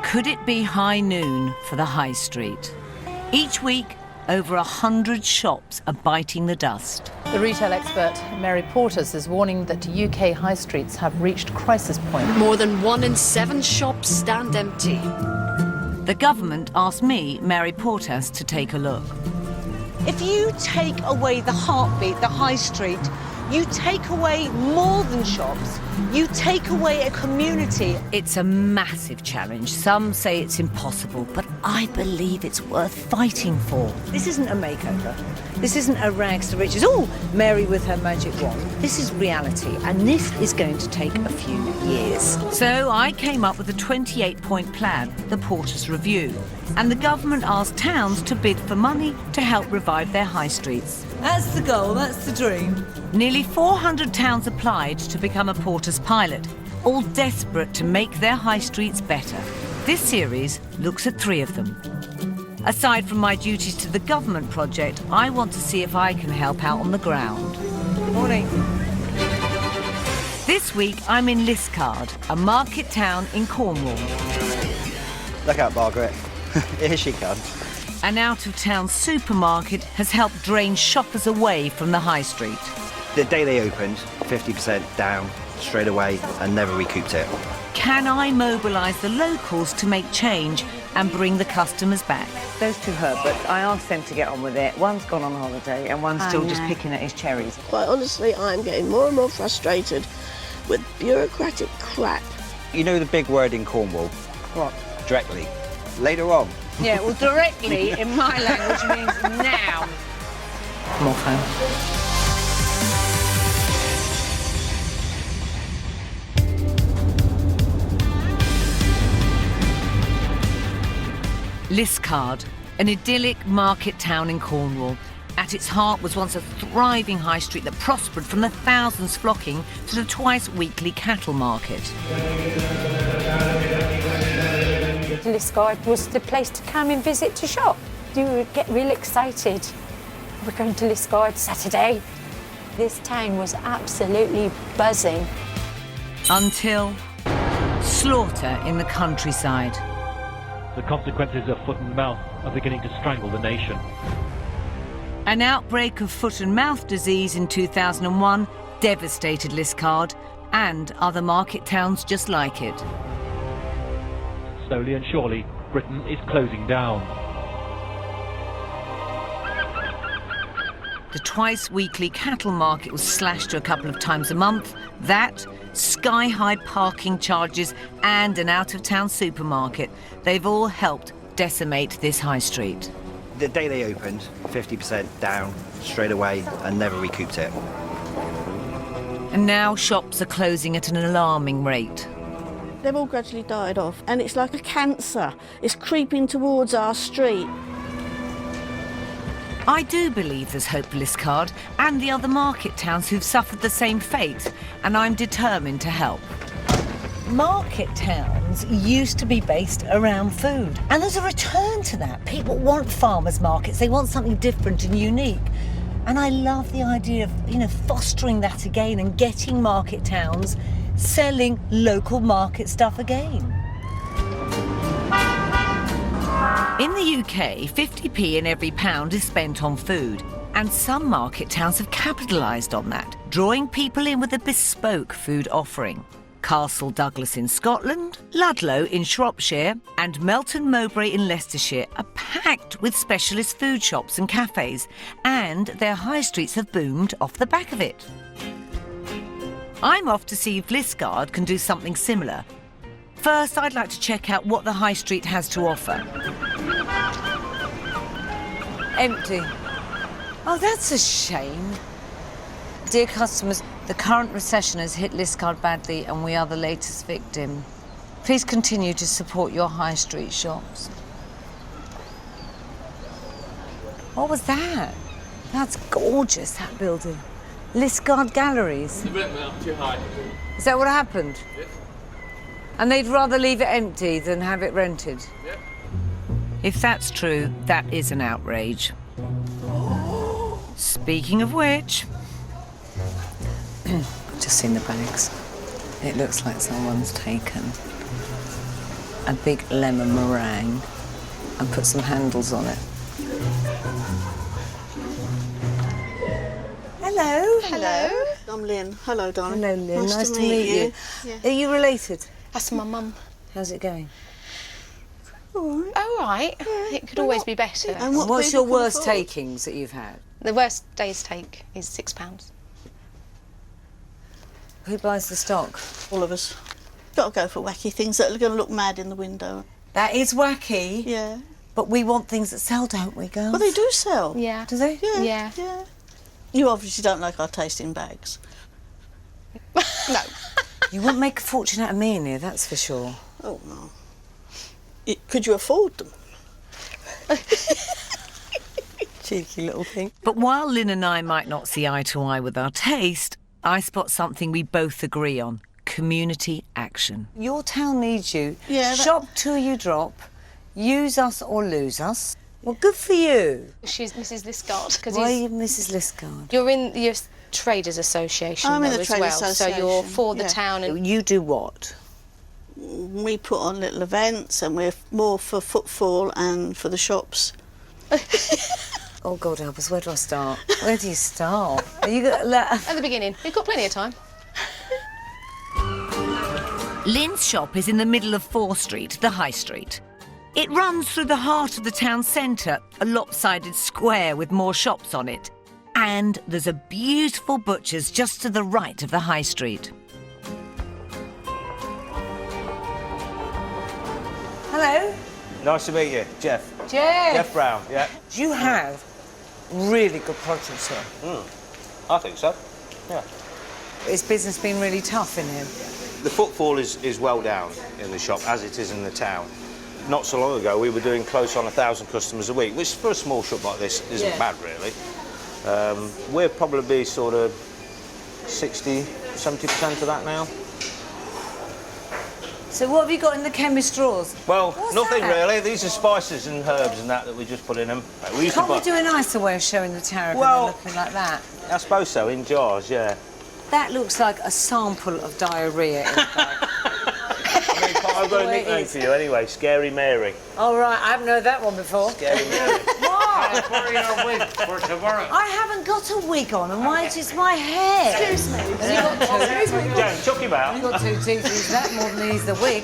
Could it be high noon for the high street? Each week, over 100 shops are biting the dust. The retail expert Mary Portas is warning that UK high streets have reached crisis point. More than 1 in 7 shops stand empty. The government asked me, Mary Portas, to take a look. If you take away the heartbeat, the high street, you take away more than shops, you take away a community. It's a massive challenge. Some say it's impossible, but I believe it's worth fighting for. This isn't a makeover. This isn't a rags to riches. Oh, Mary with her magic wand. This is reality, and this is going to take a few years. So I came up with a 28-point plan, the Portas Review, and the government asked towns to bid for money to help revive their high streets. That's the goal, that's the dream. Nearly 400 towns applied to become a Portas pilot, all desperate to make their high streets better. This series looks at 3 of them. Aside from my duties to the government project, I want to see if I can help out on the ground. Morning. This week, I'm in Liscard, a market town in Cornwall. Look out, Margaret. Here she comes. An out-of-town supermarket has helped drain shoppers away from the high street. The day they opened, 50% down straight away and never recouped it. Can I mobilise the locals to make change and bring the customers back? Those 2 hurt, but I asked them to get on with it. One's gone on holiday and one's still just picking at his cherries. Quite honestly, I'm getting more and more frustrated with bureaucratic crap. You know the big word in Cornwall? What? Directly. Later on. Yeah, well, directly in my language means now. More phone. Liscard, an idyllic market town in Cornwall. At its heart was once a thriving high street that prospered from the thousands flocking to the twice-weekly cattle market. Liscard was the place to come and visit to shop. You would get real excited. We're going to Liscard Saturday. This town was absolutely buzzing. Until slaughter in the countryside. The consequences of foot and mouth are beginning to strangle the nation. An outbreak of foot and mouth disease in 2001 devastated Liscard and other market towns just like it. Slowly and surely, Britain is closing down. The twice-weekly cattle market was slashed to a couple of times a month. That, sky-high parking charges and an out-of-town supermarket. They've all helped decimate this high street. The day they opened, 50% down straight away and never recouped it. And now shops are closing at an alarming rate. They've all gradually died off, and it's like a cancer. It's creeping towards our street. I do believe there's hope for Liscard and the other market towns who've suffered the same fate, and I'm determined to help. Market towns used to be based around food, and there's a return to that. People want farmers' markets, they want something different and unique. And I love the idea of, fostering that again and getting market towns selling local market stuff again. In the UK, 50p in every pound is spent on food, and some market towns have capitalised on that, drawing people in with a bespoke food offering. Castle Douglas in Scotland, Ludlow in Shropshire, and Melton Mowbray in Leicestershire are packed with specialist food shops and cafes, and their high streets have boomed off the back of it. I'm off to see if Liscard can do something similar. First, I'd like to check out what the high street has to offer. Empty. Oh, that's a shame. Dear customers, the current recession has hit Liscard badly and we are the latest victim. Please continue to support your high street shops. What was that? That's gorgeous, that building. Liscard Galleries. The rent went up too high. Is that what happened? Yep. And they'd rather leave it empty than have it rented? Yep. If that's true, that is an outrage. Speaking of which... Just seen the bags. It looks like someone's taken. a big lemon meringue and put some handles on it. Hello. Hello. I'm Lynn. Hello, darling. Hello, Lynn. Nice to meet you. Yeah. Are you related? That's my mum. How's it going? All right. All right. It could always be better. And what What's people your can worst afford? takings that you've had? The worst day's take is £6. Who buys the stock? All of us. Got to go for wacky things that are going to look mad in the window. That is wacky. Yeah. But we want things that sell, don't we, girls? Well, they do sell. Yeah. Do they? Yeah. Yeah. Yeah. You obviously don't like our taste in bags. No. You wouldn't make a fortune out of me in here, that's for sure. Oh, no. Could you afford them? Cheeky little thing. But while Lynn and I might not see eye to eye with our taste, I spot something we both agree on. Community action. Your town needs you. Yeah, Shop till you drop. Use us or lose us. Well, good for you. She's Mrs. Liscard. Why are you Mrs. Liscard? You're in your Traders Association I'm in though, the as Trade well, so Association, you're for the yeah. town. And You do what? We put on little events and we're more for footfall and for the shops. Oh, God help us, where do I start? Where do you start? Are you going to at the beginning, we've got plenty of time. Lynn's shop is in the middle of 4 Street, the High Street. It runs through the heart of the town centre, a lopsided square with more shops on it. And there's a beautiful butcher's just to the right of the High Street. Hello. Nice to meet you, Jeff. Jeff. Jeff Brown, yeah. Do you have really good produce here? I think so, yeah. Is business been really tough in here? The footfall is well down in the shop, as it is in the town. Not so long ago, we were doing close on 1,000 customers a week, which for a small shop like this isn't bad, really. We're probably sort of 60, 70% of that now. So what have you got in the chemist drawers? Well, What's nothing that? really. These are spices and herbs and that we just put in them. We used Can't to we buy... do a nicer way of showing the tariff Well- and looking like that? I suppose so, in jars, yeah. That looks like a sample of diarrhea. In fact. I've got a nickname for you anyway, Scary Mary. Oh, right, I haven't heard that one before. Scary Mary. Why? Borrow your wig for tomorrow. I haven't got a wig on, and why is it my hair? Excuse me. Has he got two? Jane, chuck him out. He's got 2 teeth, he's that more than he's the wig.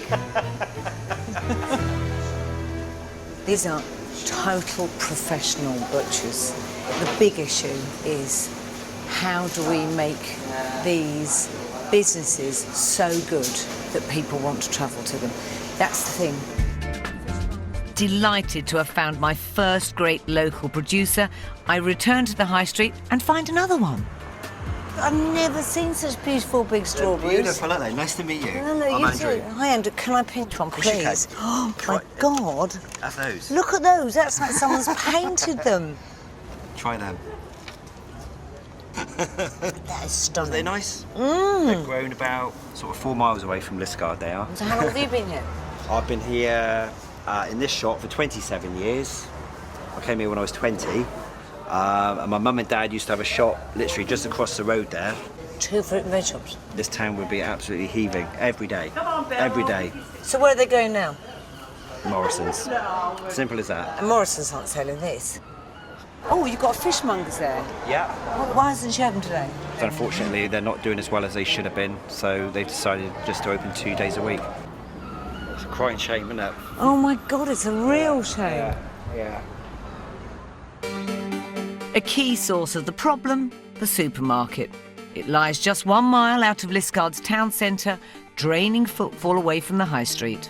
These are total professional butchers. The big issue is how do we make these businesses so good that people want to travel to them? That's the thing. Delighted to have found my first great local producer, I return to the High Street and find another one. I've never seen such beautiful big strawberries. Beautiful, aren't they? Nice to meet you. Hello, I'm you Andrew. too. Hi, Andrew. Can I pinch one, course you can. please? Oh, my Try- God. Have those. Look at those. That's like someone's painted them. Try them. That is stunning. Are they nice? They're grown about sort of 4 miles away from Liscard, they are. So how long have you been here? I've been here in this shop for 27 years. I came here when I was 20. And my mum and dad used to have a shop literally just across the road there. 2 fruit and veg shops. This town would be absolutely heaving every day. Every day. So where are they going now? Morrison's. Simple as that. And Morrison's aren't selling this. Oh, you've got a fishmonger's there. Yeah. Well, why hasn't she opened today? So unfortunately, they're not doing as well as they should have been, so they've decided just to open 2 days a week. It's a crying shame, isn't it? Oh, my God, it's a real shame. Yeah. A key source of the problem, the supermarket. It lies just 1 mile out of Liscard's town centre, draining footfall away from the high street.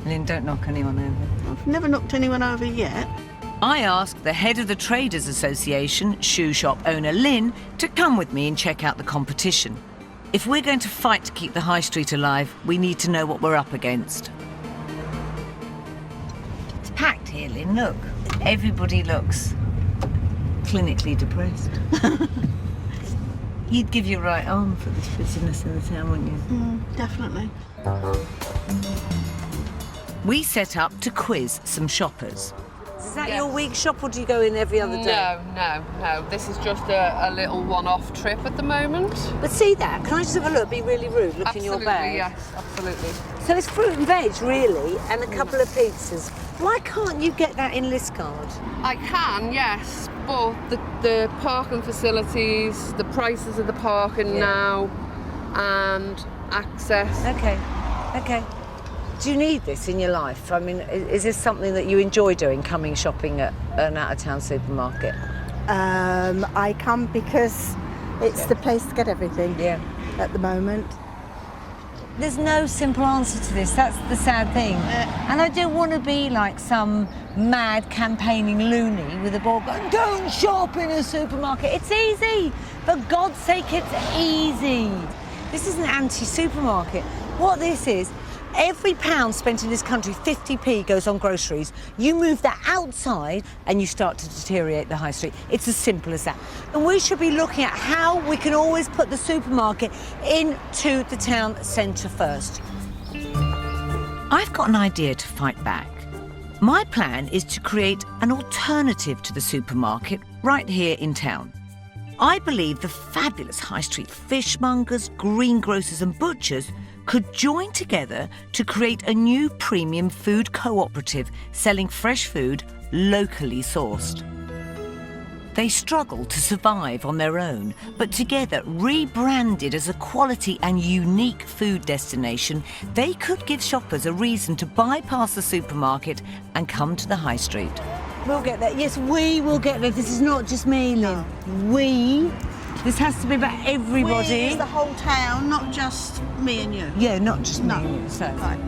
Lynn, don't knock anyone over. I've never knocked anyone over yet. I asked the head of the Traders Association, shoe shop owner Lynn, to come with me and check out the competition. If we're going to fight to keep the high street alive, we need to know what we're up against. It's packed here, Lynn, look. Everybody looks clinically depressed. You'd give your right arm for this busyness in the town, wouldn't you? Definitely. We set up to quiz some shoppers. Is that your week shop, or do you go in every other day? No. This is just a little one-off trip at the moment. But see that? Can I just have a look? Be really rude. Look in your bag. Yes, absolutely. So it's fruit and veg, really, and a couple of pizzas. Why can't you get that in Liscard? I can, yes, but the parking facilities, the prices of the parking now, and access. Okay. Do you need this in your life? I mean, is this something that you enjoy doing, coming shopping at an out-of-town supermarket? I come because it's the place to get everything at the moment. There's no simple answer to this. That's the sad thing. And I don't want to be like some mad campaigning loony with a board going, don't shop in a supermarket. It's easy. For God's sake, it's easy. This is an anti-supermarket. What this is, every pound spent in this country, 50p goes on groceries. You move that outside and you start to deteriorate the high street. It's as simple as that. And we should be looking at how we can always put the supermarket into the town centre first. I've got an idea to fight back. My plan is to create an alternative to the supermarket right here in town. I believe the fabulous high street fishmongers, greengrocers and butchers could join together to create a new premium food cooperative selling fresh food locally sourced. They struggle to survive on their own, but together, rebranded as a quality and unique food destination, they could give shoppers a reason to bypass the supermarket and come to the high street. We'll get there. Yes, we will get there. This is not just me, Lynn. We. This has to be about everybody. We is the whole town, not just me and you. Yeah, not just me and you. So. Right.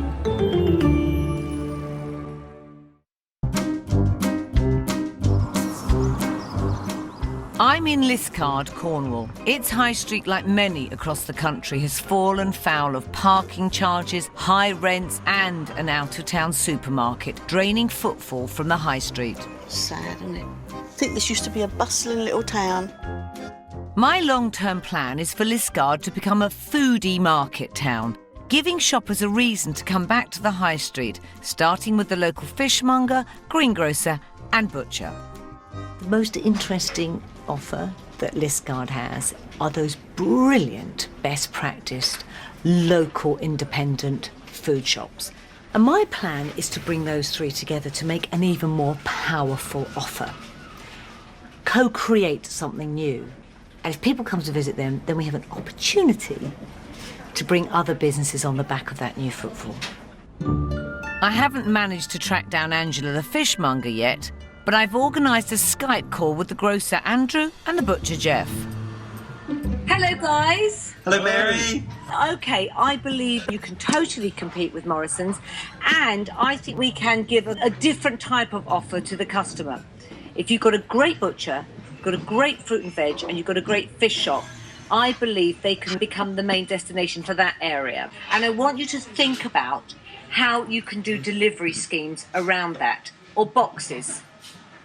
I'm in Liscard, Cornwall. Its high street, like many across the country, has fallen foul of parking charges, high rents and an out-of-town supermarket, draining footfall from the high street. Sad, isn't it? I think this used to be a bustling little town. My long-term plan is for Liscard to become a foodie market town, giving shoppers a reason to come back to the high street, starting with the local fishmonger, greengrocer and butcher. The most interesting offer that Liscard has are those brilliant, best-practiced, local independent food shops. And my plan is to bring those three together to make an even more powerful offer. Co-create something new. And if people come to visit them, then we have an opportunity to bring other businesses on the back of that new footfall. I haven't managed to track down Angela the fishmonger yet, but I've organised a Skype call with the grocer Andrew and the butcher Jeff. Hello, guys. Hello, Mary. OK, I believe you can totally compete with Morrison's, and I think we can give a different type of offer to the customer. If you've got a great butcher, got a great fruit and veg, and you've got a great fish shop, I believe they can become the main destination for that area. And I want you to think about how you can do delivery schemes around that, or boxes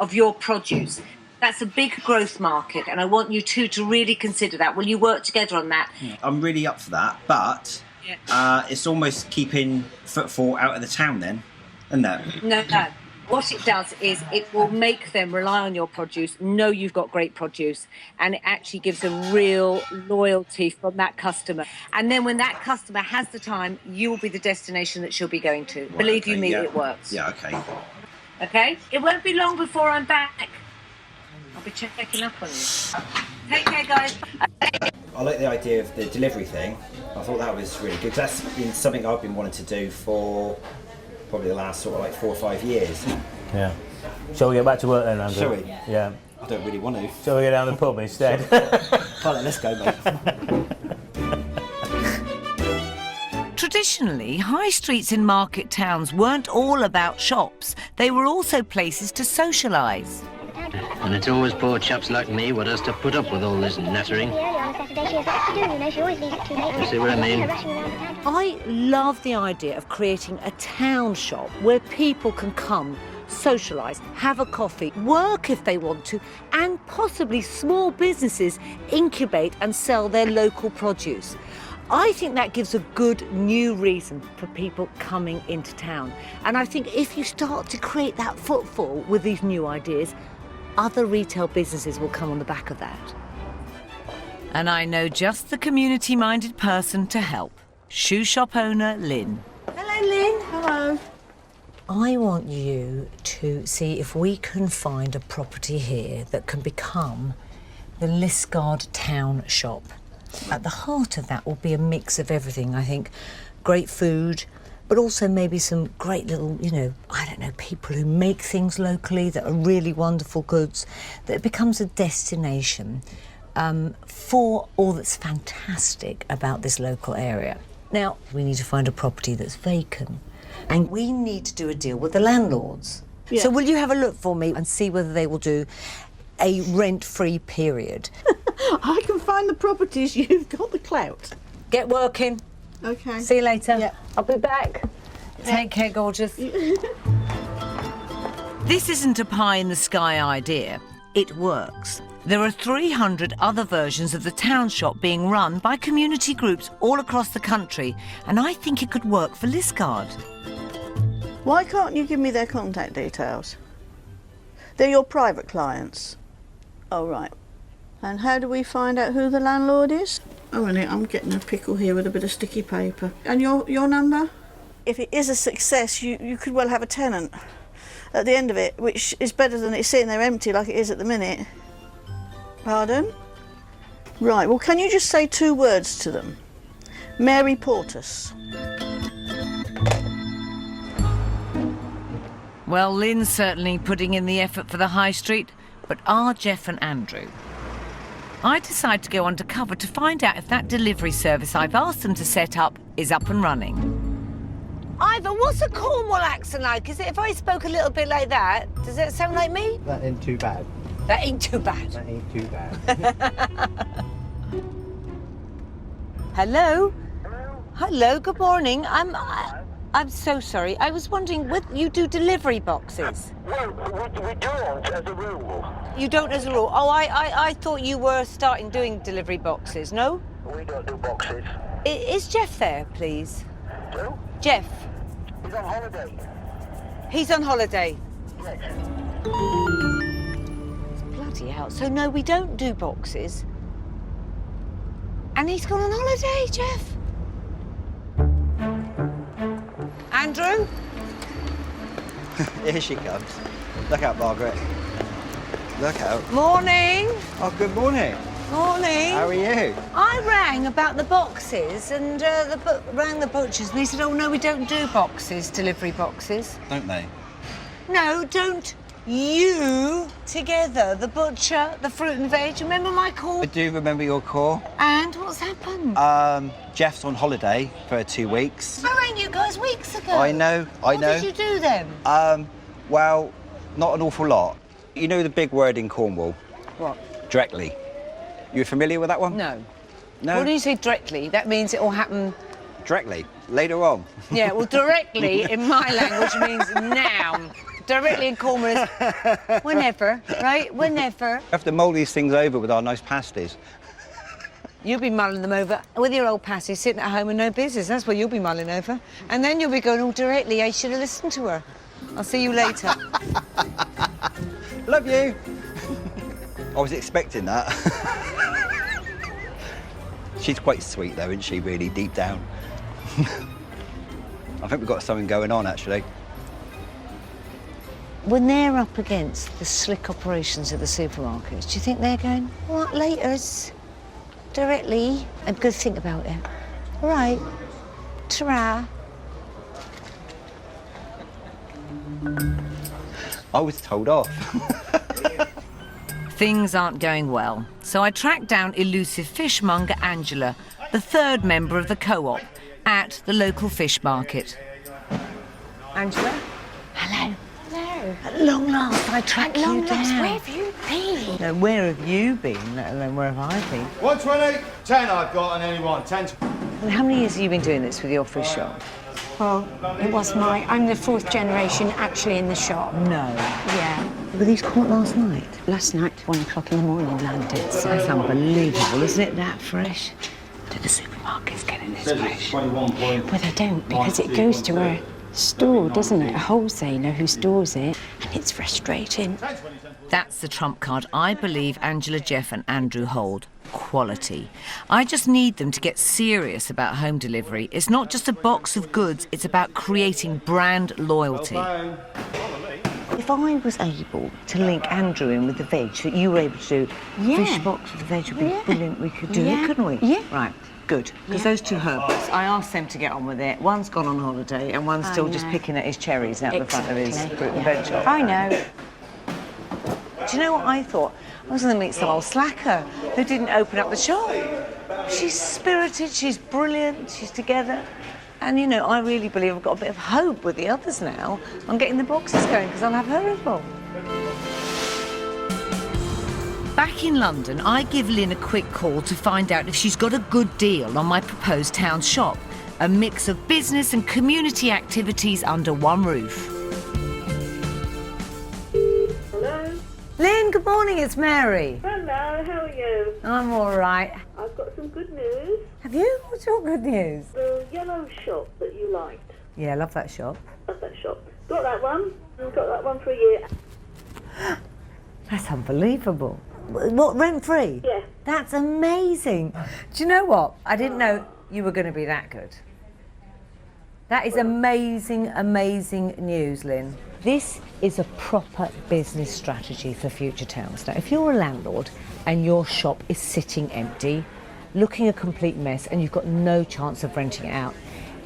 of your produce. That's a big growth market, and I want you two to really consider that. Will you work together on that? I'm really up for that, but it's almost keeping footfall out of the town then, isn't it? No. What it does is it will make them rely on your produce, know you've got great produce, and it actually gives them real loyalty from that customer. And then when that customer has the time, you will be the destination that she'll be going to. Right, believe you me, it works. Yeah, okay. Okay? It won't be long before I'm back. I'll be checking up on you. Take care, guys. I like the idea of the delivery thing. I thought that was really good. That's been something I've been wanting to do for probably the last sort of like 4 or 5 years. Yeah. Shall we get back to work then, Andrew? Shall we? Yeah. I don't really want to. Shall we go down the pub instead? Right, let's go, mate. Traditionally, high streets in market towns weren't all about shops. They were also places to socialise. And it's always poor chaps like me what has to put up with all this nattering. You see what I mean? I love the idea of creating a town shop where people can come, socialise, have a coffee, work if they want to, and possibly small businesses incubate and sell their local produce. I think that gives a good new reason for people coming into town. And I think if you start to create that footfall with these new ideas, other retail businesses will come on the back of that. And I know just the community-minded person to help. Shoe shop owner Lynn. Hello. Morning, Lynn. Hello. I want you to see if we can find a property here that can become the Liskeard Town Shop. At the heart of that will be a mix of everything, I think. Great food, but also maybe some great little, you know, I don't know, people who make things locally that are really wonderful goods, that it becomes a destination for all that's fantastic about this local area. Now, we need to find a property that's vacant, and we need to do a deal with the landlords. Yeah. So will you have a look for me and see whether they will do a rent-free period? I can find the properties. You've got the clout. Get working. Okay. See you later. Yeah. I'll be back. Take care, gorgeous. This isn't a pie-in-the-sky idea. It works. There are 300 other versions of the town shop being run by community groups all across the country, and I think it could work for Liskeard. Why can't you give me their contact details? They're your private clients. Oh, right. And how do we find out who the landlord is? Oh, wait a minute, I'm getting a pickle here with a bit of sticky paper. And your number? If it is a success, you could well have a tenant at the end of it, which is better than it sitting there empty like it is at the minute. Pardon? Right, well, can you just say 2 words to them? Mary Portas. Well, Lynn's certainly putting in the effort for the high street, but are Jeff and Andrew? I decide to go undercover to find out if that delivery service I've asked them to set up is up and running. Ivor, what's a Cornwall accent like? Is it if I spoke a little bit like that? Does that sound like me? That ain't too bad. That ain't too bad. That ain't too bad. Hello? Hello, good morning. I'm so sorry. I was wondering, you do delivery boxes? Well, we don't as a rule. You don't as a rule? Oh, I thought you were starting doing delivery boxes, no? We don't do boxes. Is Jeff there, please? Who? Jeff. He's on holiday. He's on holiday? Yes. Bloody hell. So, no, we don't do boxes. And he's gone on holiday, Jeff? Andrew? Here she comes. Look out, Margaret. Look out. Morning. Oh, good morning. Morning. How are you? I rang about the boxes and rang the butchers and they said, oh, no, we don't do boxes, delivery boxes. Don't they? No, don't you together, the butcher, the fruit and veg. Remember my call? I do remember your call. And what's happened? Jeff's on holiday for 2 weeks. I rang you guys weeks ago. I know. What did you do then? Well, not an awful lot. You know the big word in Cornwall? What? Directly. You familiar with that one? No. No? What do you say directly? That means it will happen... Directly. Later on. Yeah, well, directly in my language means now. Directly in Cornwall is whenever, right? Whenever. We have to mull these things over with our nice pasties. You'll be mulling them over with your old pasty sitting at home and no business. That's what you'll be mulling over. And then you'll be going, oh, directly, I should have listened to her. I'll see you later. Love you. I was expecting that. She's quite sweet, though, isn't she, really, deep down? I think we've got something going on, actually. When they're up against the slick operations of the supermarkets, do you think they're going, what, laters? Directly? I'm going to think about it. All right. Ta-ra. I was told off. Things aren't going well, so I tracked down elusive fishmonger Angela, the 3rd member of the co-op, at the local fish market. Angela? Hello. Hello. At long last, I tracked you down. Where have you been? No, where have you been, let alone where have I been? 120, 10 I've got, and anyone, 10. And how many years have you been doing this with your fish shop? Well, I'm the 4th generation actually in the shop. No. Yeah. Were these caught last night? Last night, 1 o'clock in the morning, landed. So that's unbelievable, isn't it, that fresh? Do the supermarkets get it this fresh? Well, they don't, because it goes to a store, doesn't it? A wholesaler who stores it, and it's frustrating. That's the trump card I believe Angela, Jeff and Andrew hold. quality. I just need them to get serious about home delivery. It's not just a box of goods, it's about creating brand loyalty. If I was able to link Andrew in with the veg that you were able to do, fish box with the veg would be brilliant. We could do it, couldn't we? Yeah. Right, good. Because those two herbs, I asked them to get on with it. One's gone on holiday and one's still just picking at his cherries out the front of his fruit and veg shop. I know. Do you know what I thought? I was going to meet some old slacker who didn't open up the shop. She's spirited, she's brilliant, she's together. And, you know, I really believe I've got a bit of hope with the others now on getting the boxes going, because I'll have her involved. Back in London, I give Lynn a quick call to find out if she's got a good deal on my proposed town shop. A mix of business and community activities under one roof. Hello? Lynn, good morning, it's Mary. Hello, how are you? I'm all right. I've got some good news. Have you? What's your good news? The yellow shop that you liked. Yeah, I love that shop. Love that shop. Got that one. Got that one for a year. That's unbelievable. What, rent-free? Yeah. That's amazing. Do you know what? I didn't know you were going to be that good. That is amazing, amazing news, Lynn. This is a proper business strategy for future towns. Now, if you're a landlord and your shop is sitting empty, looking a complete mess, and you've got no chance of renting it out,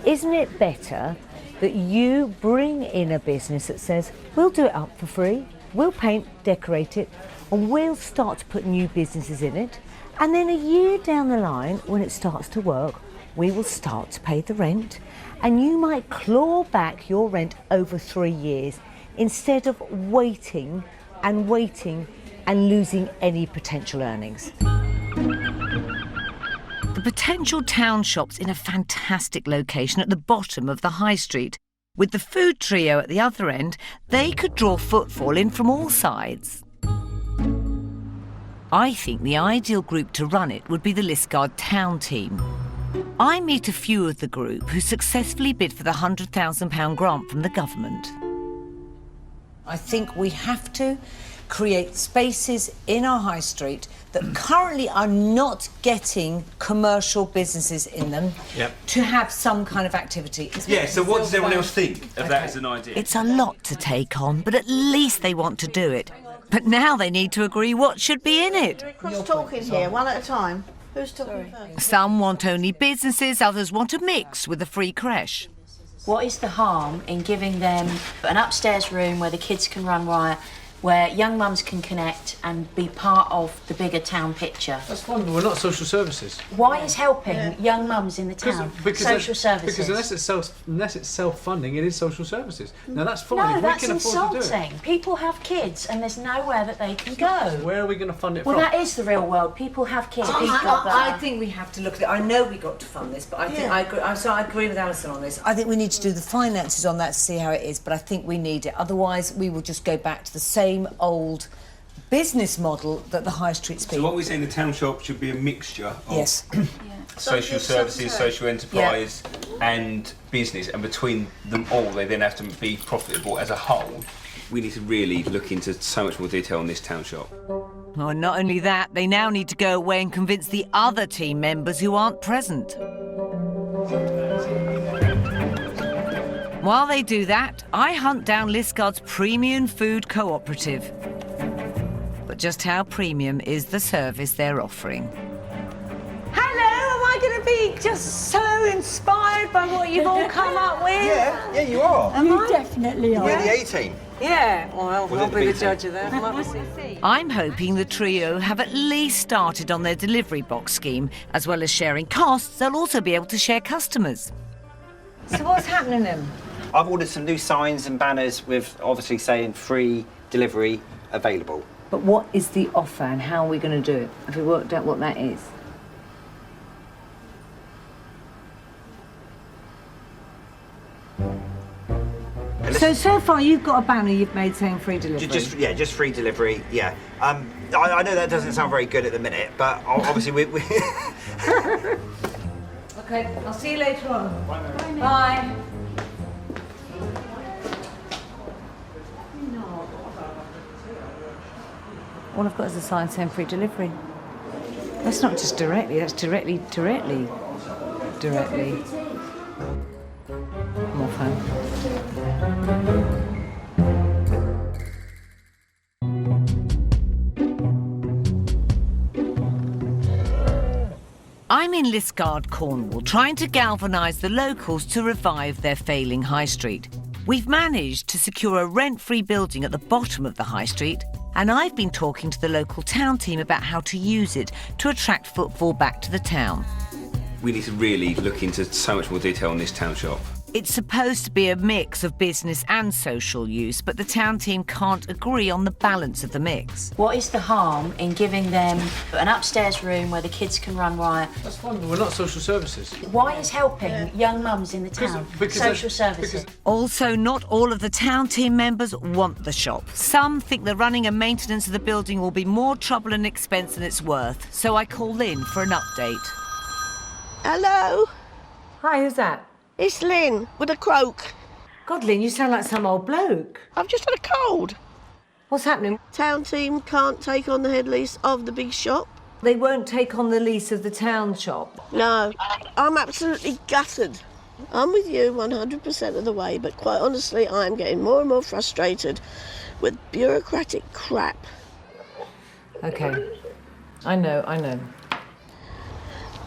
isn't it better that you bring in a business that says, we'll do it up for free, we'll paint, decorate it, and we'll start to put new businesses in it, and then a year down the line, when it starts to work, we will start to pay the rent, and you might claw back your rent over 3 years instead of waiting and losing any potential earnings. The potential town shop's in a fantastic location at the bottom of the high street. With the food trio at the other end, they could draw footfall in from all sides. I think the ideal group to run it would be the Liskeard town team. I meet a few of the group who successfully bid for the £100,000 grant from the government. I think we have to create spaces in our high street that currently are not getting commercial businesses in them to have some kind of activity. Yeah, so what does everyone else think of that as an idea? It's a lot to take on, but at least they want to do it. But now they need to agree what should be in it. Cross talking here, one at a time. Who's talking first? Some want only businesses, others want a mix with a free creche. What is the harm in giving them an upstairs room where the kids can run riot, where young mums can connect and be part of the bigger town picture? That's fine, but we're not social services. Why is helping young mums in the town social services? Because unless it's self-funding, it is social services. Now that's fine. No, if that's we can afford to do insulting. it. People have kids and there's nowhere that they can go. Where are we going to fund it Well, from? that is the real world. People have kids. I think we have to look at it. I know we got to fund this, but I think I agree with Alison on this. I think we need to do the finances on that to see how it is, but I think we need it. Otherwise, we will just go back to the same old business model that the high street's been. So what we're saying, the town shop should be a mixture of social services, social enterprise and business, and between them all they then have to be profitable as a whole. We need to really look into so much more detail on this town shop. Oh, not only that, they now need to go away and convince the other team members who aren't present. While they do that, I hunt down Liskeard's premium food cooperative. But just how premium is the service they're offering? Hello, am I going to be just so inspired by what you've all come up with? Yeah, you are. You definitely are. We're the A-team. Yeah, well, I'll be the judge of that. I'm hoping the trio have at least started on their delivery box scheme. As well as sharing costs, they'll also be able to share customers. So what's happening then? I've ordered some new signs and banners with obviously saying free delivery available. But what is the offer and how are we going to do it? Have we worked out what that is? So far you've got a banner you've made saying free delivery. Just free delivery. Yeah. I know that doesn't sound very good at the minute, but obviously we. Okay, I'll see you later on. Bye. All I've got is a sign saying free delivery. That's not just directly, that's directly. I'm off home. I'm in Liskeard, Cornwall, trying to galvanise the locals to revive their failing high street. We've managed to secure a rent-free building at the bottom of the high street, and I've been talking to the local town team about how to use it to attract footfall back to the town. We need to really look into so much more detail on this town shop. It's supposed to be a mix of business and social use, but the town team can't agree on the balance of the mix. What is the harm in giving them an upstairs room where the kids can run riot? That's fine, but we're not social services. Why is helping young mums in the town social services? Also, not all of the town team members want the shop. Some think the running and maintenance of the building will be more trouble and expense than it's worth, so I call in for an update. Hello? Hi, who's that? It's Lynn with a croak. God, Lynn, you sound like some old bloke. I've just had a cold. What's happening? Town team can't take on the head lease of the big shop. They won't take on the lease of the town shop? No. I'm absolutely gutted. I'm with you 100% of the way, but quite honestly, I'm getting more and more frustrated with bureaucratic crap. OK. I know. And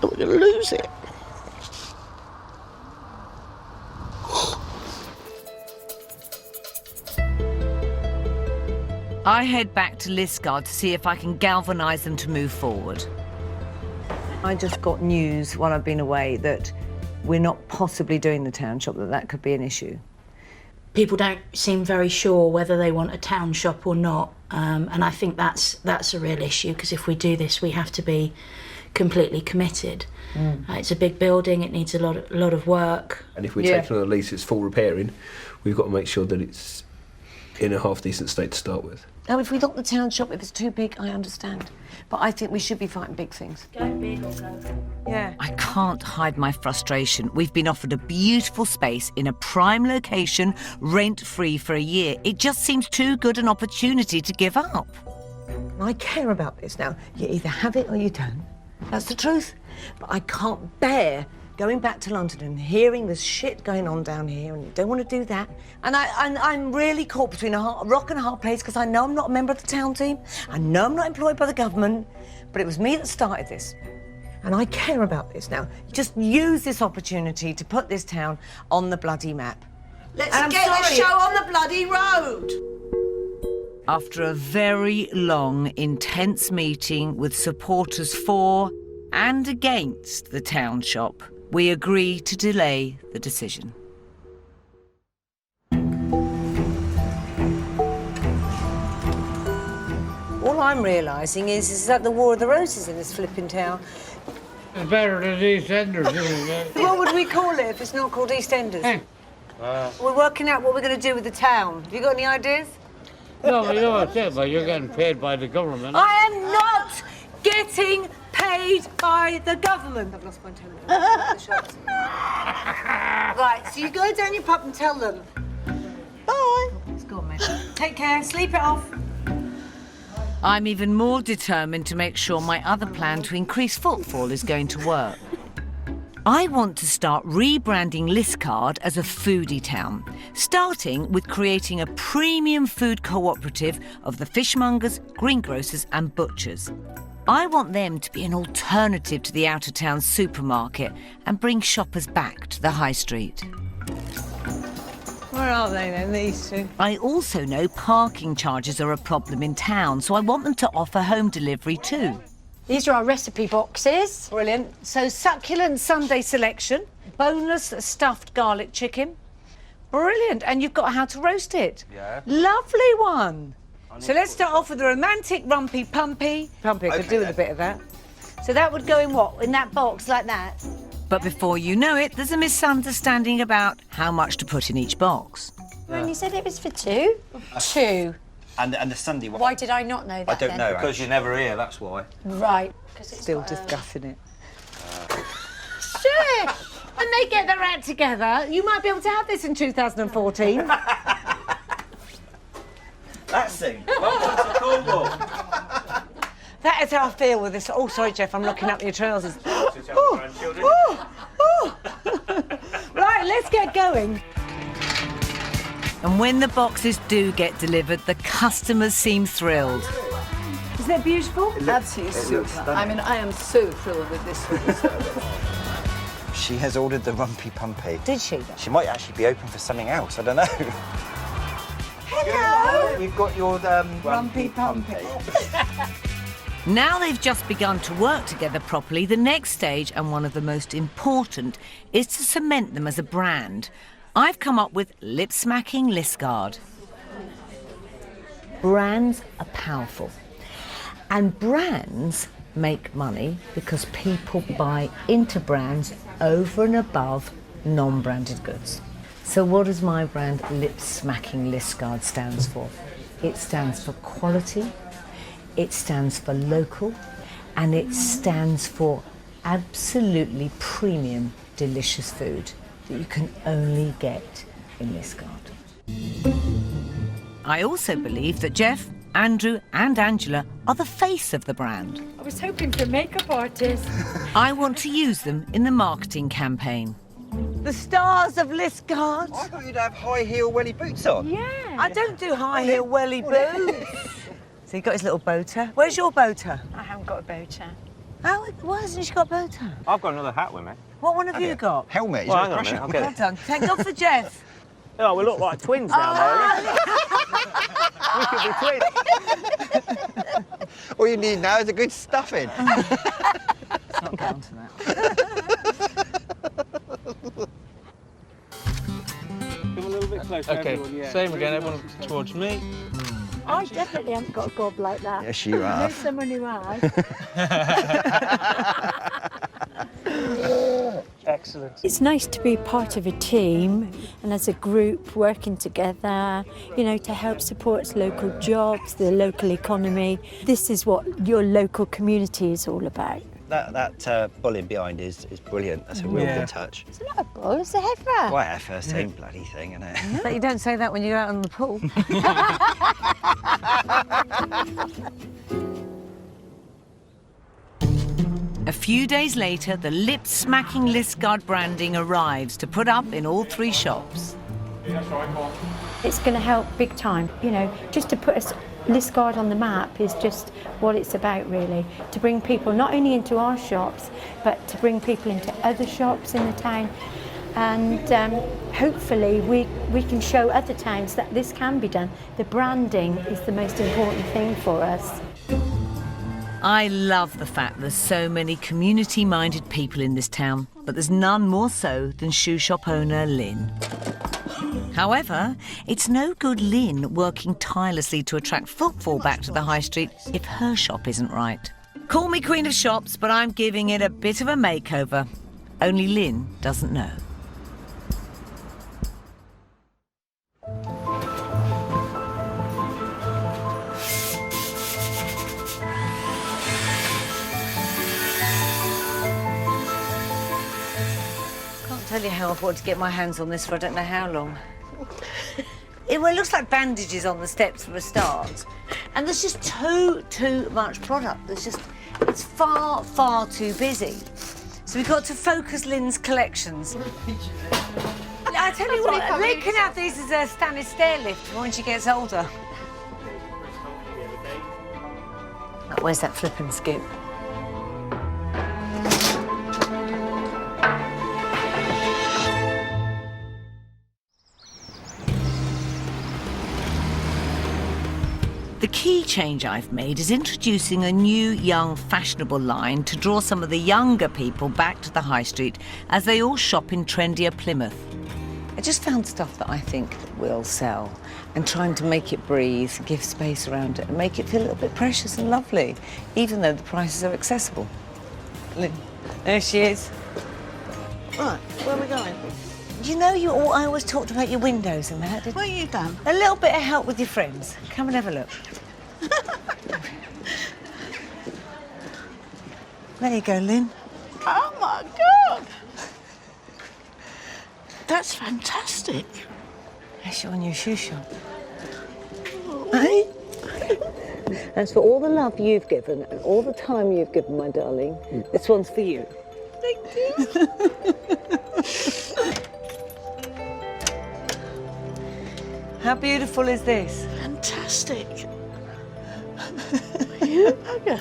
we're going to lose it. I head back to Liskeard to see if I can galvanise them to move forward. I just got news while I've been away that we're not possibly doing the town shop, that could be an issue. People don't seem very sure whether they want a town shop or not, and I think that's a real issue, because if we do this, we have to be completely committed. It's a big building, it needs a lot of work. And if we're taking on a lease that's full repairing, we've got to make sure that it's in a half-decent state to start with. Now, if we thought the town shop, if it's too big, I understand. But I think we should be fighting big things. Go big or go home. Yeah. I can't hide my frustration. We've been offered a beautiful space in a prime location, rent-free for a year. It just seems too good an opportunity to give up. I care about this now. You either have it or you don't. That's the truth. But I can't bear going back to London and hearing this shit going on down here, and you don't want to do that. And I'm really caught between a rock and a hard place, because I know I'm not a member of the town team. I know I'm not employed by the government, but it was me that started this. And I care about this now. Just use this opportunity to put this town on the bloody map. Let's get the show on the bloody road. After a very long, intense meeting with supporters for and against the town shop, we agree to delay the decision. All I'm realising is that the War of the Roses in this flipping town. It's better than EastEnders, isn't it? What would we call it if it's not called EastEnders? We're working out what we're going to do with the town. Have you got any ideas? No, you know what's it, but you're getting paid by the government. I am not getting paid by the government. I've lost my temper. Right, so you go down your pub and tell them. Bye. Let's go on, mate. Take care, sleep it off. I'm even more determined to make sure my other plan to increase footfall is going to work. I want to start rebranding Liskeard as a foodie town, starting with creating a premium food cooperative of the fishmongers, greengrocers and butchers. I want them to be an alternative to the out-of-town supermarket and bring shoppers back to the high street. Where are they then, these two? I also know parking charges are a problem in town, so I want them to offer home delivery too. These are our recipe boxes. Brilliant. So succulent Sunday selection, boneless stuffed garlic chicken. Brilliant. And you've got how to roast it. Yeah. Lovely one. So let's start off with the romantic rumpy pumpy. Pumpy, I could do with a bit of that. So that would go in what? In that box like that? But before you know it, there's a misunderstanding about how much to put in each box. And you said it was for two? Two. And the Sunday one. Why did I not know that I don't then? know. Because you're never here, that's why. Right. Still discussing it. Sure. When they get their act together, you might be able to have this in 2014. That thing. Welcome to Cornwall. That is how I feel with this. Oh, sorry, Jeff, I'm looking up your trousers. Right, let's get going. And when the boxes do get delivered, the customers seem thrilled. Isn't that beautiful? Absolutely super. I mean, I am so thrilled with this sort of service. She has ordered the Rumpy Pumpy. Did she? She might actually be open for something else, I don't know. Hello! We've got your Rumpy Pumpy. Now they've just begun to work together properly, the next stage, and one of the most important, is to cement them as a brand. I've come up with Lip-Smacking Liskeard. Brands are powerful. And brands make money because people buy into brands over and above non-branded goods. So what does my brand Lip-Smacking Liskeard stands for? It stands for quality, it stands for local, and it stands for absolutely premium, delicious food that you can only get in Liskeard. I also believe that Jeff, Andrew and Angela are the face of the brand. I was hoping for a makeup artist. I want to use them in the marketing campaign. The stars of Liskeard. I thought you'd have high heel welly boots on. Yeah. I don't do high heel welly boots. So he got his little bow tie. Where's your bow tie? I haven't got a bow tie. Oh, why hasn't she got a bow tie? I've got another hat with me. What one have you got? Helmet. Well, hang on a minute, I'll get Well it. done. Thank God for Jeff. Oh, we look like twins down there. We could be twins. All you need now is a good stuffing. It's not down to that. Come a little bit closer. Okay, everyone, yeah. same again, everyone towards me. I definitely haven't got a gob like that. Yes, you I know have. someone who has. Excellent. It's nice to be part of a team and as a group working together, you know, to help support local jobs, the local economy. This is what your local community is all about. That bulling behind is brilliant. That's a real good touch. It's not a bull, it's a heifer. Quite a first team bloody thing, isn't it? But you don't say that when you're out on the pool. A few days later, the Lip-Smacking Liskeard branding arrives to put up in all 3 shops. It's going to help big time, you know, just to put us Liskeard on the map is just what it's about really, to bring people not only into our shops but to bring people into other shops in the town, and hopefully we can show other towns that this can be done. The branding is the most important thing for us. I love the fact there's so many community-minded people in this town, but there's none more so than shoe shop owner Lynn. However, it's no good Lynn working tirelessly to attract footfall back to the high street if her shop isn't right. Call me Queen of Shops, but I'm giving it a bit of a makeover. Only Lynn doesn't know. Can't tell you how I've wanted to get my hands on this for I don't know how long. It looks like bandages on the steps for a start. And there's just too much product. It's far too busy. So we've got to focus Lynn's collections. I tell you what, Lynn can have these as a standing stair lift when she gets older. Where's that flip and scoop? The key change I've made is introducing a new, young, fashionable line to draw some of the younger people back to the high street as they all shop in trendier Plymouth. I just found stuff that I think will sell and trying to make it breathe, give space around it and make it feel a little bit precious and lovely, even though the prices are accessible. Lynn, there she is. Right, where are we going? You know, I always talked about your windows and that. What have you done? A little bit of help with your friends. Come and have a look. There you go, Lynn. Oh my God! That's fantastic. That's your new shoe shop. Hey? That's for all the love you've given and all the time you've given, my darling. This one's for you. Thank you. How beautiful is this? Fantastic. You bugger.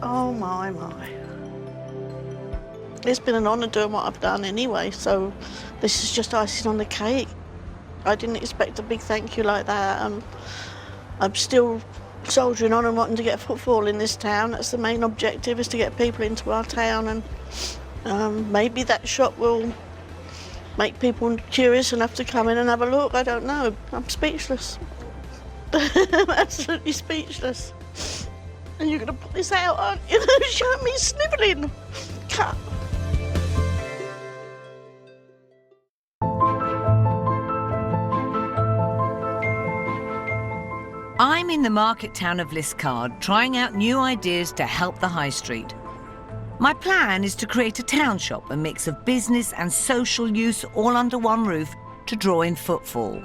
Oh my. It's been an honour doing what I've done anyway, so this is just icing on the cake. I didn't expect a big thank you like that. I'm still soldiering on and wanting to get footfall in this town. That's the main objective, is to get people into our town, and maybe that shop will make people curious enough to come in and have a look. I don't know. I'm speechless. I'm absolutely speechless. And you're going to put this out, aren't you? Show me snivelling. Cut. I'm in the market town of Liskeard, trying out new ideas to help the high street. My plan is to create a town shop, a mix of business and social use all under one roof to draw in footfall.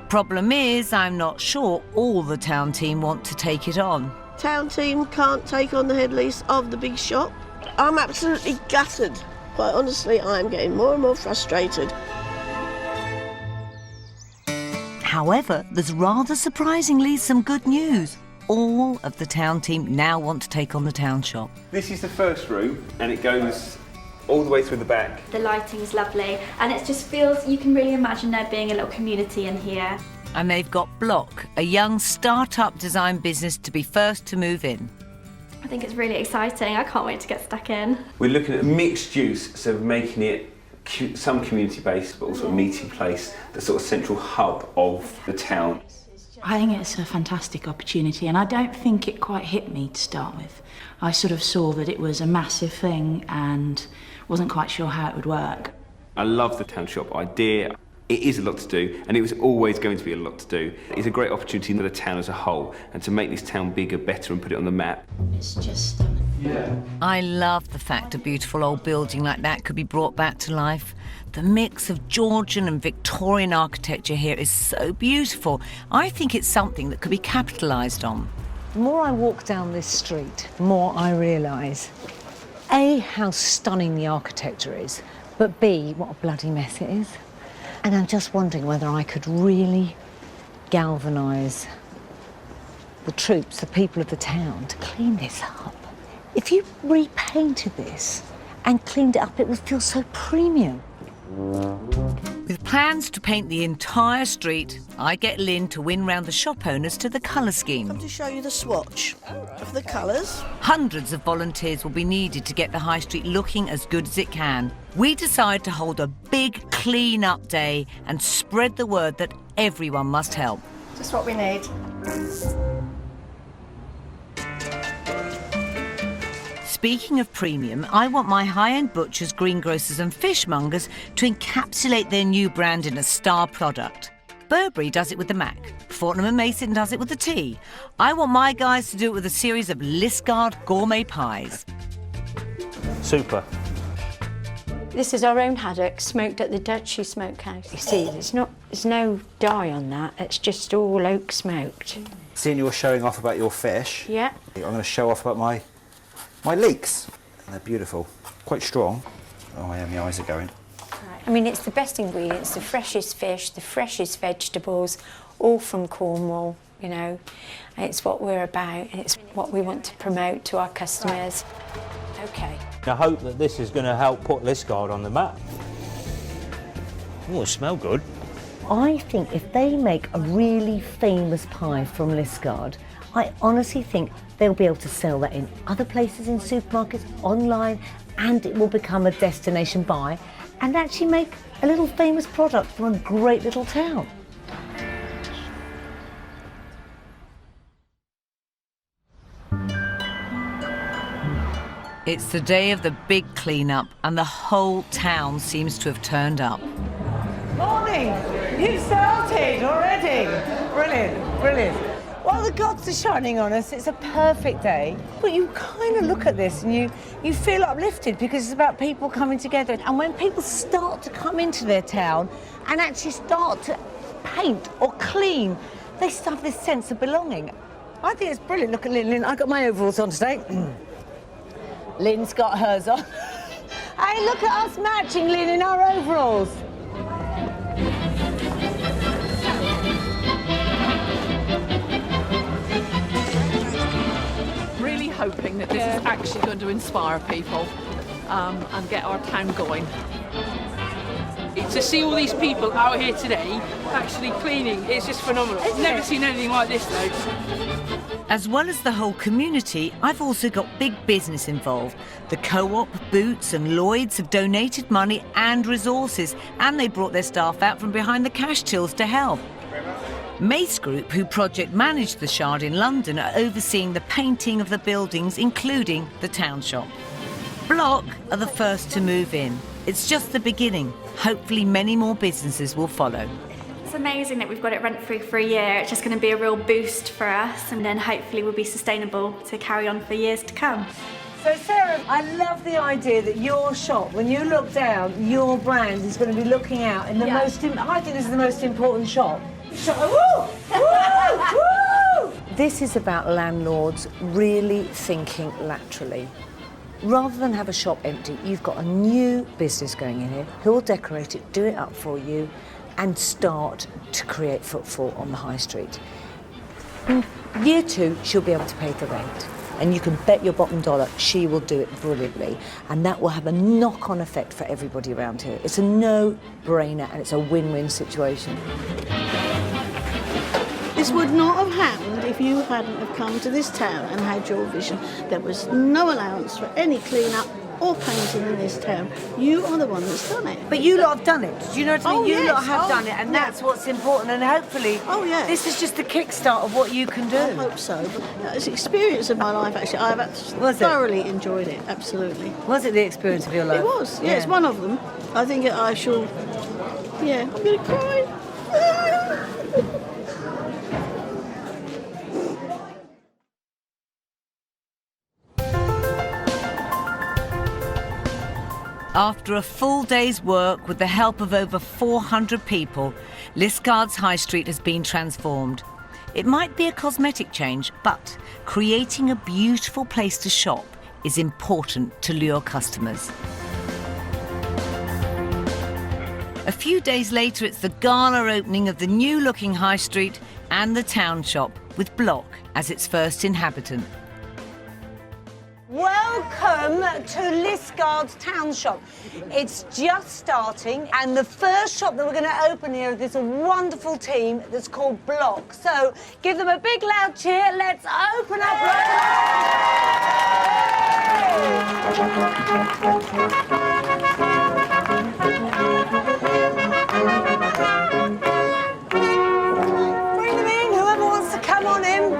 Problem is, I'm not sure all the town team want to take it on. Town team can't take on the head lease of the big shop. I'm absolutely gutted. Quite honestly, I'm getting more and more frustrated. However, there's rather surprisingly some good news. All of the town team now want to take on the town shop. This is the first room, and it goes all the way through the back. The lighting's lovely, and it just feels, you can really imagine there being a little community in here. And they've got Block, a young start-up design business to be first to move in. I think it's really exciting. I can't wait to get stuck in. We're looking at mixed use, so making it some community-based, but also a meeting place, the sort of central hub of the town. I think it's a fantastic opportunity, and I don't think it quite hit me to start with. I sort of saw that it was a massive thing and wasn't quite sure how it would work. I love the town shop idea. It is a lot to do, and it was always going to be a lot to do. It's a great opportunity for the town as a whole, and to make this town bigger, better, and put it on the map. It's just I love the fact a beautiful old building like that could be brought back to life. The mix of Georgian and Victorian architecture here is so beautiful. I think it's something that could be capitalised on. The more I walk down this street, the more I realise, A, how stunning the architecture is, but B, what a bloody mess it is. And I'm just wondering whether I could really galvanise the troops, the people of the town, to clean this up. If you repainted this and cleaned it up, it would feel so premium. With plans to paint the entire street, I get Lynn to win round the shop owners to the colour scheme. I'm to show you the swatch of the colours. Hundreds of volunteers will be needed to get the high street looking as good as it can. We decide to hold a big clean-up day and spread the word that everyone must help. Just what we need. Speaking of premium, I want my high-end butchers, greengrocers and fishmongers to encapsulate their new brand in a star product. Burberry does it with the Mac. Fortnum & Mason does it with the tea. I want my guys to do it with a series of Liskeard gourmet pies. Super. This is our own haddock, smoked at the Duchy Smokehouse. You see, there's no dye on that, it's just all oak smoked. Seeing you were showing off about your fish, Yeah. I'm going to show off about my leeks. They're beautiful, quite strong. Oh yeah, my eyes are going. I mean, it's the best ingredients, the freshest fish, the freshest vegetables, all from Cornwall, you know. It's what we're about, it's what we want to promote to our customers. OK. I hope that this is going to help put Liskeard on the map. Oh, it smells good. I think if they make a really famous pie from Liskeard, I honestly think they'll be able to sell that in other places, in supermarkets, online, and it will become a destination buy and actually make a little famous product from a great little town. It's the day of the big clean-up and the whole town seems to have turned up. Morning! You've started already! Brilliant, brilliant. Well, the gods are shining on us. It's a perfect day. But you kind of look at this and you feel uplifted because it's about people coming together. And when people start to come into their town and actually start to paint or clean, they start this sense of belonging. I think it's brilliant. Look at Lynn. I got my overalls on today. Lynn's got hers on. Hey, look at us matching, Lynn, in our overalls. Really hoping that this is actually going to inspire people and get our town going. To see all these people out here today actually cleaning, it's just phenomenal. I've never seen anything like this though. As well as the whole community, I've also got big business involved. The Co-op, Boots and Lloyd's have donated money and resources, and they brought their staff out from behind the cash tills to help. Mace Group, who project managed the Shard in London, are overseeing the painting of the buildings, including the town shop. Block are the first to move in. It's just the beginning. Hopefully many more businesses will follow. It's amazing that we've got it rent-free for a year. It's just going to be a real boost for us, and then hopefully we'll be sustainable to carry on for years to come. So Sarah, I love the idea that your shop, when you look down, your brand is going to be looking out in the most... I think this is the most important shop. Woo! Woo! Woo! This is about landlords really thinking laterally. Rather than have a shop empty, you've got a new business going in here who will decorate it, do it up for you, and start to create footfall on the high street. In year 2, she'll be able to pay the rent. And you can bet your bottom dollar she will do it brilliantly. And that will have a knock-on effect for everybody around here. It's a no-brainer and it's a win-win situation. This would not have happened if you hadn't have come to this town and had your vision. There was no allowance for any clean-up or painting in this town. You are the one that's done it. But you lot have done it. Do you know what I mean? Oh, you yes. lot have done it, and that's what's important. And hopefully, this is just the kickstart of what you can do. I hope so. But it's the experience of my life, actually. I've thoroughly enjoyed it, absolutely. Was it the experience of your life? It was, yeah. It's one of them. I think I shall... Yeah, I'm going to cry. After a full day's work with the help of over 400 people, Liskeard's High Street has been transformed. It might be a cosmetic change, but creating a beautiful place to shop is important to lure customers. A few days later, it's the gala opening of the new-looking High Street and the town shop, with Block as its first inhabitant. Welcome to Liskeard's town shop. It's just starting, and the first shop that we're going to open here is this wonderful team that's called Block. So give them a big loud cheer. Let's open up. Bring them in, whoever wants to come on in.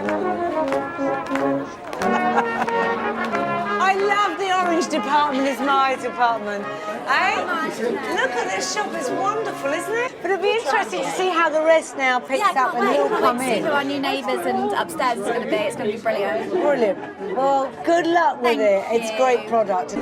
I love the orange department, it's my department. Look at this shop, it's wonderful, isn't it? But it'll be interesting to see how the rest now picks up and who'll come in. See who our new neighbours and upstairs is going to be. It's going to be brilliant. Brilliant. Well, good luck with it. It's great product.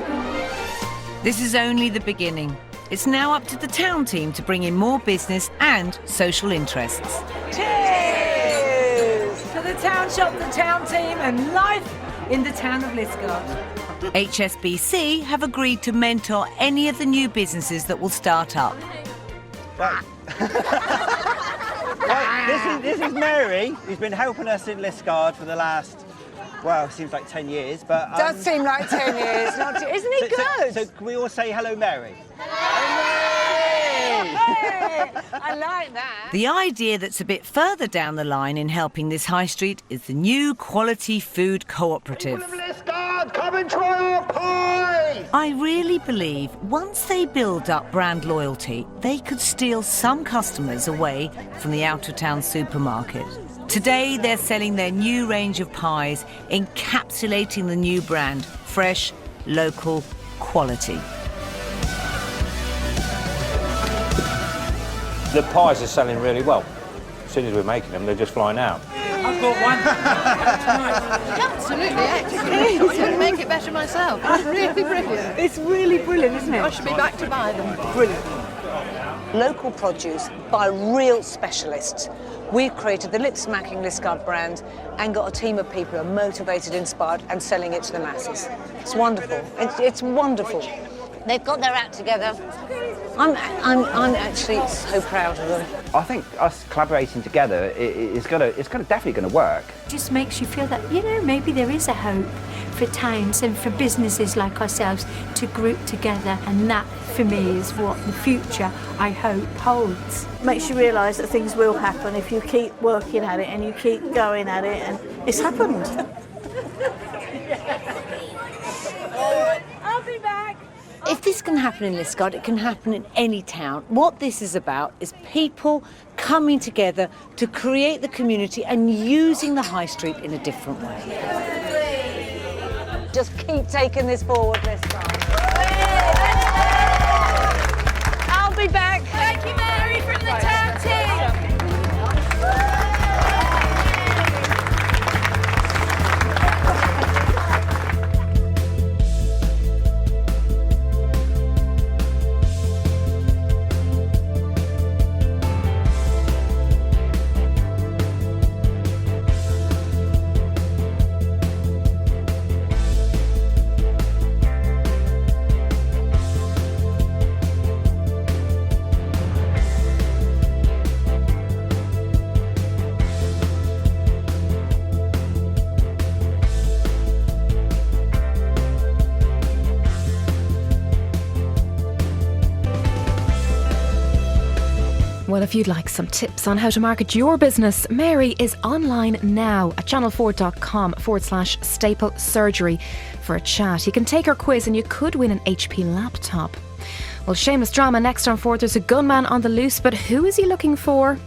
This is only the beginning. It's now up to the town team to bring in more business and social interests. Cheers! To the town shop, the town team, and life in the town of Liskeard. HSBC have agreed to mentor any of the new businesses that will start up. Right. Right, this is Mary, who's been helping us in Liskeard for the last, well, it seems like 10 years, but... Does seem like 10 years, isn't it good? So can we all say hello, Mary? I like that. The idea that's a bit further down the line in helping this high street is the new quality food cooperative. Come and try our pie! I really believe once they build up brand loyalty, they could steal some customers away from the out-of-town supermarket. Today, they're selling their new range of pies, encapsulating the new brand, fresh, local, quality. The pies are selling really well. As soon as we're making them, they're just flying out. I've got one. Absolutely, actually. I couldn't make it better myself. It's really brilliant. It's really brilliant, isn't it? I should be back to buy them. Brilliant. Local produce by real specialists. We've created the lip-smacking Liscard brand and got a team of people who are motivated, inspired, and selling it to the masses. It's wonderful. It's wonderful. They've got their act together. I'm actually so proud of them. I think us collaborating together it's definitely going to work. Just makes you feel that, you know, maybe there is a hope for towns and for businesses like ourselves to group together, and that for me is what the future, I hope, holds. Makes you realise that things will happen if you keep working at it and you keep going at it, and it's happened. I'll be back. If this can happen in Liscard, it can happen in any town. What this is about is people coming together to create the community and using the high street in a different way. Just keep taking this forward, Liscard. I'll be back. Thank you, Mary, from the town team. Well, if you'd like some tips on how to market your business, Mary is online now at channel4.com/staple surgery for a chat. You can take her quiz and you could win an HP laptop. Well, shameless drama next on 4. There's a gunman on the loose, but who is he looking for?